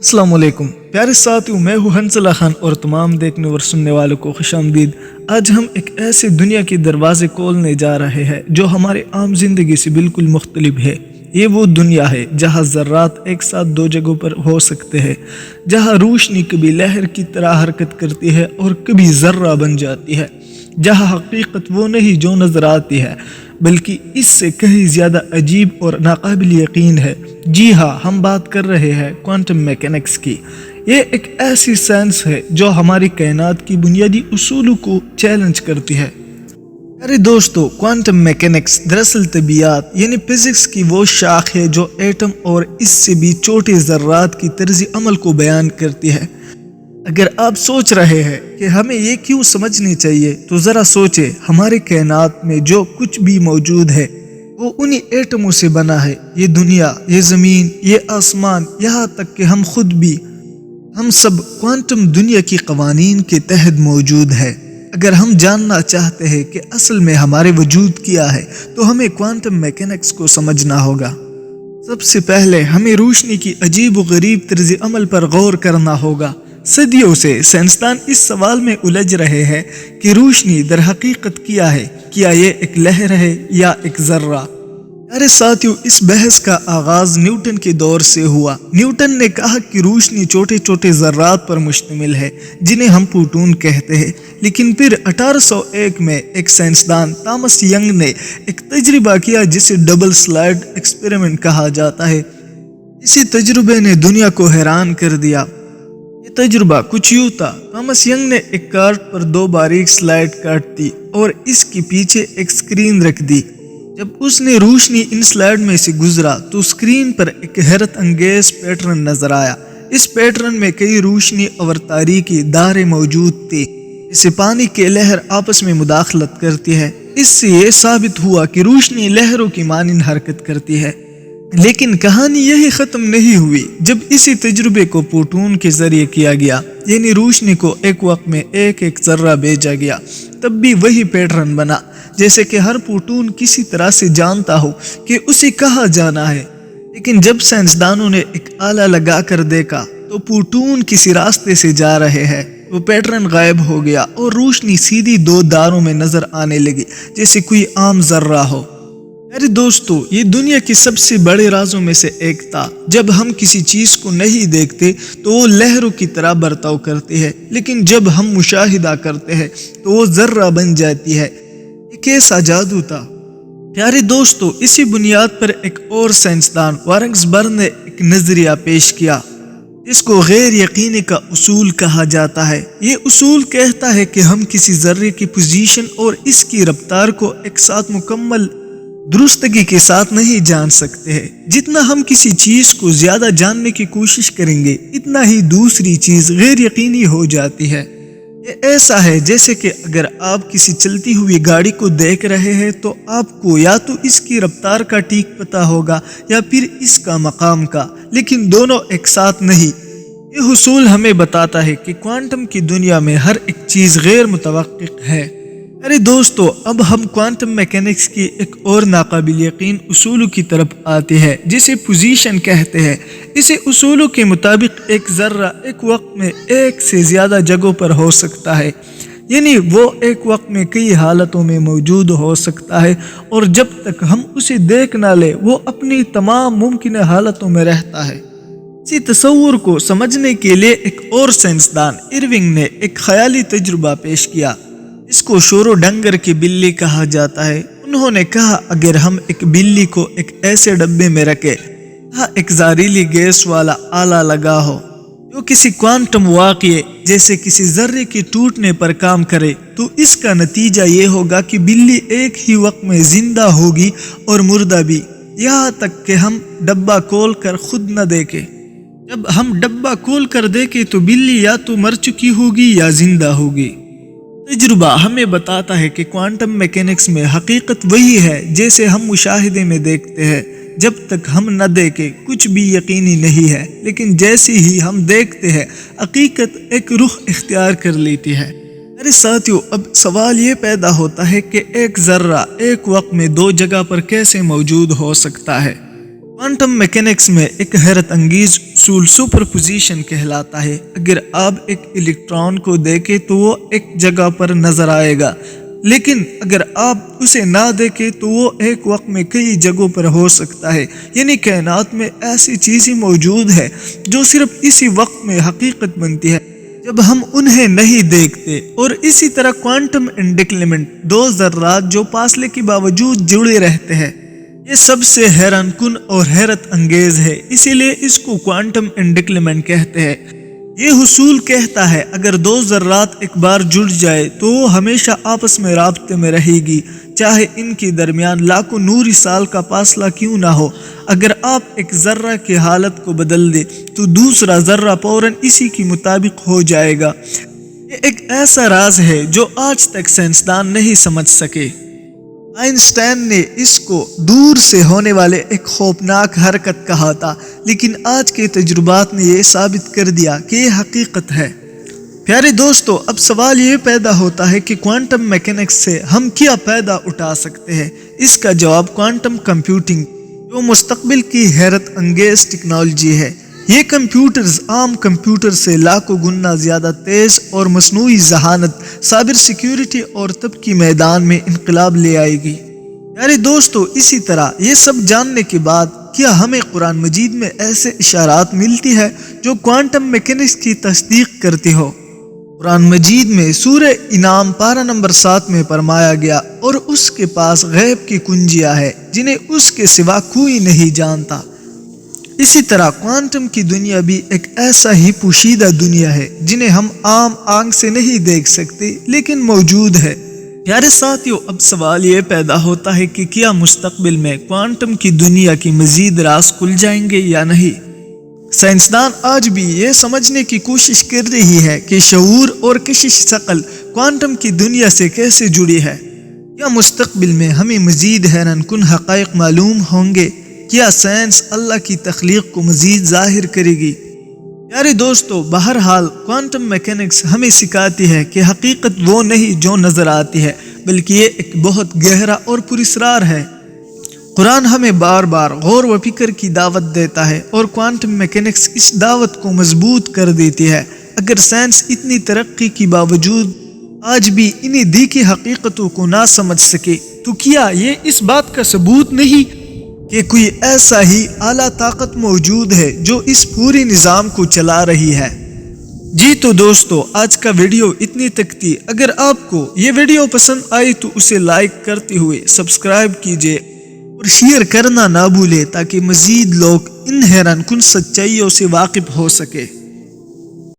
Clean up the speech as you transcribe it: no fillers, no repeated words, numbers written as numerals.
अस्सलाम वालेकुम प्यारे साथियों, मैं हूँ हंसला खान और तमाम देखने और सुनने वालों को खुशामदीद। आज हम एक ऐसे दुनिया के दरवाजे खोलने जा रहे हैं जो हमारे आम जिंदगी से बिल्कुल मुख्तलिफ है। ये वो दुनिया है जहाँ ज़र्रात एक साथ दो जगहों पर हो सकते हैं, जहाँ रोशनी कभी लहर की तरह हरकत करती है और कभी ज़र्रा बन जाती है, जहाँ हकीकत वो नहीं जो नज़र आती है बल्कि इससे कहीं ज़्यादा अजीब और नाकाबिल यकीन है। जी हाँ, हम बात कर रहे हैं क्वांटम मैकेनिक्स की। ये एक ऐसी साइंस है जो हमारी कायनात की बुनियादी उसूलों को चैलेंज करती है। अरे दोस्तों, क्वांटम मैकेनिक्स दरअसल तबियात यानी फिजिक्स की वो शाख है जो एटम और इससे भी छोटे ज़र्रात की तर्ज अमल को बयान करती है। अगर आप सोच रहे हैं कि हमें ये क्यों समझनी चाहिए, तो ज़रा सोचे, हमारे कायनात में जो कुछ भी मौजूद है वो उन्हीं एटमों से बना है। ये दुनिया, ये ज़मीन, ये आसमान, यहाँ तक कि हम खुद भी, हम सब क्वांटम दुनिया की कवानीन के तहत मौजूद है। अगर हम जानना चाहते हैं कि असल में हमारे वजूद क्या है, तो हमें क्वांटम मैकेनिक्स को समझना होगा। सबसे पहले हमें रोशनी की अजीब व गरीब तर्ज अमल पर गौर करना होगा। सदियों से साइंसदान इस सवाल में उलझ रहे हैं कि रोशनी दर हकीकत क्या है, क्या ये एक लहर है या एक ज़र्रा। अरे साथियों, इस बहस का आगाज न्यूटन के दौर से हुआ। न्यूटन ने कहा कि रोशनी छोटे छोटे ज़र्रात पर मुश्तमिल है जिन्हें हम प्रोटॉन कहते हैं। लेकिन फिर 1801 में एक साइंसदान थॉमस यंग ने एक तजर्बा किया जिसे डबल स्लिट एक्सपेरिमेंट कहा जाता है। इसी तजुर्बे ने दुनिया को हैरान कर दिया। ये तजुर्बा कुछ यूं था। थॉमस यंग ने एक कार्ड पर दो बारीक स्लाइड काट दी और इसके पीछे एक स्क्रीन रख दी। जब उसने रोशनी इन स्लाइड में से गुजरा तो स्क्रीन पर एक हैरत अंगेज पैटर्न नजर आया। इस पैटर्न में कई रोशनी और तारीकी दायरे मौजूद थे, जिससे पानी के लहर आपस में मुदाखलत करती है। इससे ये साबित हुआ कि रोशनी लहरों की मानिंद हरकत करती है। लेकिन कहानी यही खत्म नहीं हुई। जब इसी तजुर्बे को प्रोटॉन के जरिए किया गया, यानी रोशनी को एक वक्त में एक एक जर्रा भेजा गया, तब भी वही पैटर्न बना, जैसे कि हर प्रोटॉन किसी तरह से जानता हो कि उसे कहाँ जाना है। लेकिन जब साइंसदानों ने एक आला लगा कर देखा तो प्रोटॉन किसी रास्ते से जा रहे हैं। वो पैटर्न गायब हो गया और रोशनी सीधी दो धारों में नजर आने लगी, जैसे कोई आम जर्रा हो। अरे दोस्तों, ये दुनिया के सबसे बड़े राजों में से एक था। जब हम किसी चीज को नहीं देखते तो वो लहरों की तरह बर्ताव करती है, लेकिन जब हम मुशाहिदा करते हैं तो वो जर्रा बन जाती है। ये कैसा जादू था। प्यारे दोस्तों, इसी बुनियाद पर एक और साइंसदान वारेंस बर्न ने एक नजरिया पेश किया, इसको गैर यकीनी का उसूल कहा जाता है। ये उसूल कहता है कि हम किसी जर्रे की पोजीशन और इसकी रफ्तार को एक साथ मुकम्मल दुरुस्तगी के साथ नहीं जान सकते हैं। जितना हम किसी चीज को ज्यादा जानने की कोशिश करेंगे, इतना ही दूसरी चीज गैर यकीनी हो जाती है। ये ऐसा है जैसे कि अगर आप किसी चलती हुई गाड़ी को देख रहे हैं तो आपको या तो इसकी रफ्तार का ठीक पता होगा या फिर इसका मकाम का, लेकिन दोनों एक साथ नहीं। ये उसूल हमें बताता है कि क्वांटम की दुनिया में हर एक चीज गैर मुतवक्किक है। अरे दोस्तों, अब हम क्वांटम मैकेनिक्स की एक और नाकाबिल यकीन उसूलों की तरफ आते हैं, जिसे पोजीशन कहते हैं। इसे उसूलों के मुताबिक एक जर्रा एक वक्त में एक से ज्यादा जगहों पर हो सकता है, यानी वो एक वक्त में कई हालतों में मौजूद हो सकता है, और जब तक हम उसे देख ना ले वो अपनी तमाम मुमकिन हालतों में रहता है। इसी तस्वुर को समझने के लिए एक और साइंसदान इरविंग ने एक ख्याली तजुर्बा पेश किया। इसको शोरो डंगर की बिल्ली कहा जाता है। उन्होंने कहा, अगर हम एक बिल्ली को एक ऐसे डब्बे में रखे जहाँ एक जहरीली गैस वाला आला लगा हो जो किसी क्वांटम वाक़ये जैसे किसी जर्रे के टूटने पर काम करे, तो इसका नतीजा ये होगा कि बिल्ली एक ही वक्त में जिंदा होगी और मुर्दा भी, यहाँ तक कि हम डब्बा खोल कर खुद न देखें। जब हम डब्बा खोल कर देखें तो बिल्ली या तो मर चुकी होगी या जिंदा होगी। तजुर्बा हमें बताता है कि क्वांटम मैकेनिक्स में हकीकत वही है जैसे हम मुशाहिदे में देखते हैं। जब तक हम न देखें कुछ भी यकीनी नहीं है, लेकिन जैसे ही हम देखते हैं हकीकत एक रुख इख्तियार कर लेती है। अरे साथियों, अब सवाल ये पैदा होता है कि एक जर्रा एक वक्त में दो जगह पर कैसे मौजूद हो सकता है। क्वांटम मैकेनिक्स में एक हैरत अंगेज उसूल सुपरपोजिशन कहलाता है। अगर आप एक इलेक्ट्रॉन को देखें तो वो एक जगह पर नजर आएगा, लेकिन अगर आप उसे ना देखें तो वो एक वक्त में कई जगहों पर हो सकता है। यानी कायनात में ऐसी चीजें मौजूद है जो सिर्फ इसी वक्त में हकीकत बनती है जब हम उन्हें नहीं देखते। और इसी तरह क्वांटम एंटेंगलमेंट, दो ज़र्रात जो फासले के बावजूद जुड़े रहते हैं, ये सबसे हैरान कुन और हैरत अंगेज है, इसीलिए इसको क्वांटम एंटेंगलमेंट कहते हैं। ये हुसूल कहता है अगर दो ज़र्रात एक बार जुड़ जाए तो वो हमेशा आपस में राब्ते में रहेगी, चाहे इनके दरमियान लाखों नूरी साल का फासला क्यों ना हो। अगर आप एक ज़र्रा की हालत को बदल दे तो दूसरा ज़र्रा फौरन इसी के मुताबिक हो जाएगा। ये एक ऐसा राज है जो आज तक साइंसदान नहीं समझ सके। आइंस्टाइन ने इसको दूर से होने वाले एक खौफनाक हरकत कहा था, लेकिन आज के तजुर्बात ने यह साबित कर दिया कि यह हकीकत है। प्यारे दोस्तों, अब सवाल ये पैदा होता है कि क्वांटम मैकेनिक्स से हम क्या फायदा उठा सकते हैं। इसका जवाब क्वांटम कंप्यूटिंग, जो मुस्तकबिल की हैरत अंगेज टेक्नोलॉजी है। ये कंप्यूटर्स आम कंप्यूटर से लाखों गुना ज्यादा तेज और मसनूई जहानत, साइबर सिक्योरिटी और तब की मैदान में इनकलाब ले आएगी। यारे दोस्तों, इसी तरह ये सब जानने के बाद क्या हमें कुरान मजीद में ऐसे इशारात मिलती है जो क्वांटम मैकेनिक्स की तस्दीक करती हो। कुरान मजीद में सूरह इनाम पारा नंबर 7 में फरमाया गया, और उसके पास गैब की कुंजियां है जिन्हें उसके सिवा कोई नहीं जानता। इसी तरह क्वांटम की दुनिया भी एक ऐसा ही पोशीदा दुनिया है जिन्हें हम आम आंख से नहीं देख सकते, लेकिन मौजूद है। प्यारे साथियों, अब सवाल ये पैदा होता है कि क्या मुस्तकबिल में क्वांटम की दुनिया की मजीद राज खुल जाएंगे या नहीं। साइंसदान आज भी ये समझने की कोशिश कर रही है कि शऊर और कशिश शकल क्वांटम की दुनिया से कैसे जुड़ी है। क्या मुस्तकबिल में हमें मजीद हैरान कुन हक़ाइक़ मालूम होंगे। क्या साइंस अल्लाह की तख्लीक को मजीद जाहिर करेगी। प्यारे दोस्तों, बहरहाल क्वांटम मैकेनिक्स हमें सिखाती है कि हकीकत वो नहीं जो नजर आती है, बल्कि ये एक बहुत गहरा और पुरस्रार है। कुरान हमें बार बार गौर व फिक्र की दावत देता है और क्वांटम मैकेनिक्स इस दावत को मजबूत कर देती है। अगर साइंस इतनी तरक्की के बावजूद आज भी इन्हीं दी की हकीकतों को ना समझ सके, तो क्या ये इस बात का सबूत नहीं कि कोई ऐसा ही आला ताकत मौजूद है जो इस पूरे निज़ाम को चला रही है। जी तो दोस्तों, आज का वीडियो इतनी तक थी। अगर आपको ये वीडियो पसंद आई तो उसे लाइक करते हुए सब्सक्राइब कीजिए और शेयर करना ना भूले, ताकि मजीद लोग इन हैरान कुन सच्चाइयों से वाकिफ हो सके।